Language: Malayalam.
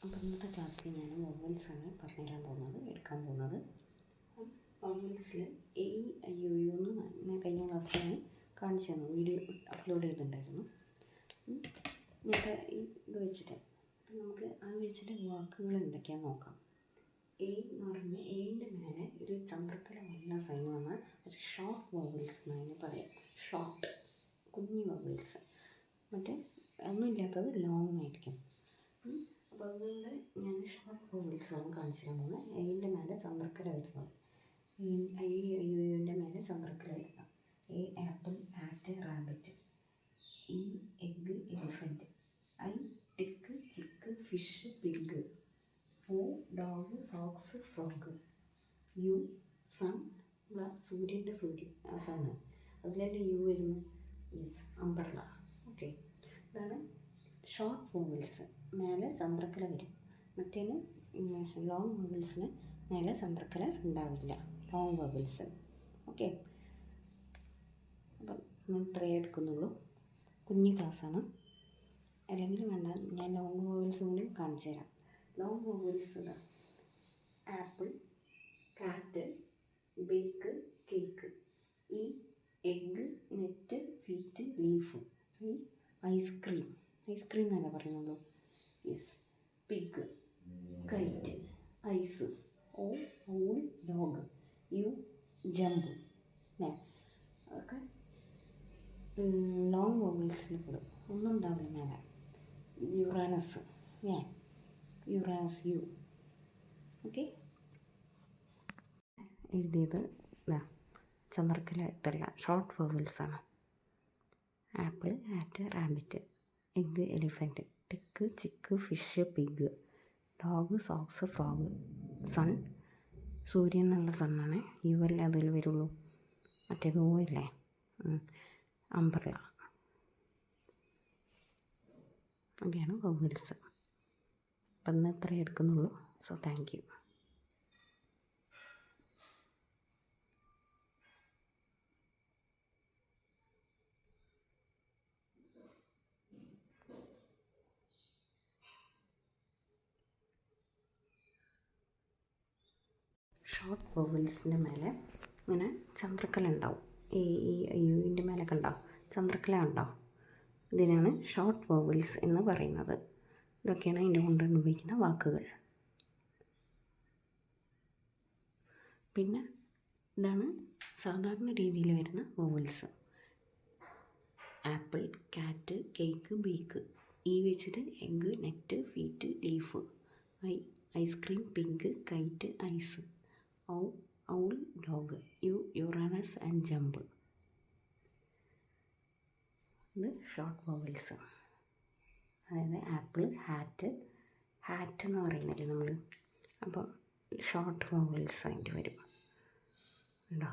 അപ്പോൾ ഇന്നത്തെ ക്ലാസ്സിൽ ഞാൻ വൊവൽസാണ് പറഞ്ഞുതരാൻ പോകുന്നത്, എടുക്കാൻ പോകുന്നത്. വൊവൽസിൽ എ ഐ ഒ യു എന്ന് ഞാൻ കഴിഞ്ഞ ക്ലാസ്സിൽ ഞാൻ കാണിച്ചു തന്നു, വീഡിയോ അപ്ലോഡ് ചെയ്തിട്ടുണ്ടായിരുന്നു. എന്നിട്ട് ഇത് വെച്ചിട്ട് നമുക്ക് അത് വെച്ചിട്ട് വാക്കുകൾ എന്തൊക്കെയാണെന്ന് നോക്കാം. എ എന്ന് പറഞ്ഞാൽ എയുടെ മേലെ ഒരു ചന്ദ്രക്കല വന്ന സൈനാണ് ഒരു ഷോർട്ട് വൊവൽസ് എന്നതിന് പറയാം. ഷോർട്ട് കുഞ്ഞു വൊവൽസ്, മറ്റേ ഒന്നുമില്ലാത്തത് ലോങ് ആയിരിക്കും. അപ്പോൾ അതുകൊണ്ട് ഞാൻ ഷോർട്ട് വൊവൽസാണ് കാണിച്ചു തരാൻ പോകുന്നത്. എയുടെ മേലെ ചന്ദ്രക്കല വരുന്നത്, ഐയുടെ മേലെ ചന്ദ്രക്കല വരുന്നത്. A apple, at rabbit. E egg elephant. I tick chick fish pig. O dog socks frog. U sun, സൂര്യൻ്റെ സൂര്യൻ ആ സണ്ണ്, അതിലല്ലേ യു വരുന്നു. Yes, umbrella. ഓക്കെ, ഇതാണ് ഷോർട്ട് വൊവൽസ്. മേലെ ചന്ദ്രക്കല വരും. മറ്റേന് ലോങ് വൊവൽസിന് മേലെ ചന്ദ്രക്കല ഉണ്ടാവില്ല, ലോങ് വൊവൽസ്. ഓക്കെ, അപ്പം ഞാൻ ഇത്രയേ എടുക്കുന്നുള്ളൂ, കുഞ്ഞു ക്ലാസ്സാണ്. അല്ലെങ്കിൽ വേണ്ട, ഞാൻ ലോങ് വൊവൽസും കൂടി കാണിച്ചു തരാം. ലോങ് വൊവൽസ് ഇതാ: apple, cat, bake, cake. E egg, net, feet, leaf. ഈ ഐസ്ക്രീം, ഐസ്ക്രീം എന്നല്ല പറയുന്നുള്ളൂ. Yes, pig, kite, ice. O owl, dog. U jump. അല്ലേ, അതൊക്കെ ലോങ് വൊവൽസിൽ പെടും. ഒന്നും ഉണ്ടാവില്ല മേലെ. Uranus, Uranus, U. ഓക്കെ, എഴുതിയത് ചന്ദ്രക്കല ഇട്ടല്ല, ഷോർട്ട് വൊവൽസാണ്. Apple, at rabbit. Egg elephant. Tick chick fish pig. Dog socks frog. Sun, സൂര്യൻ എന്നുള്ള സണ്ണാണ്. യു അല്ലേ അതിൽ വരുള്ളൂ, മറ്റേത് ഓ ഇല്ലേ. അംബ്രല്ല. ഒക്കെയാണ് വൊവൽസ്. അപ്പം ഇന്ന് ഇത്രയേ എടുക്കുന്നുള്ളൂ. So thank you. ഷോർട്ട് വൊവൽസിൻ്റെ മേലെ ഇങ്ങനെ ചന്ദ്രക്കല ഉണ്ടാവും. യുവിൻ്റെ മേലൊക്കെ ഉണ്ടാവും, ചന്ദ്രക്കല ഉണ്ടാവും. ഇതിനാണ് ഷോർട്ട് വൊവൽസ് എന്ന് പറയുന്നത്. ഇതൊക്കെയാണ് അതിൻ്റെ കൊണ്ട് ഉപയോഗിക്കുന്ന വാക്കുകൾ. പിന്നെ ഇതാണ് സാധാരണ രീതിയിൽ വരുന്ന vowels: apple, cat, cake, bake. E വെച്ചിട്ട് egg, net, feet, leaf. Ice cream, pig, kite, ice. O owl, dog. U Uranus and jump. ഇത് ഷോർട്ട് വൊവൽസ്. അതായത് ആപ്പിൾ, ഹാറ്റ് എന്ന് പറയുന്നില്ലേ നമ്മൾ, അപ്പം ഷോർട്ട് വൊവൽസ് ആയിട്ട് വരും. ഉണ്ടോ?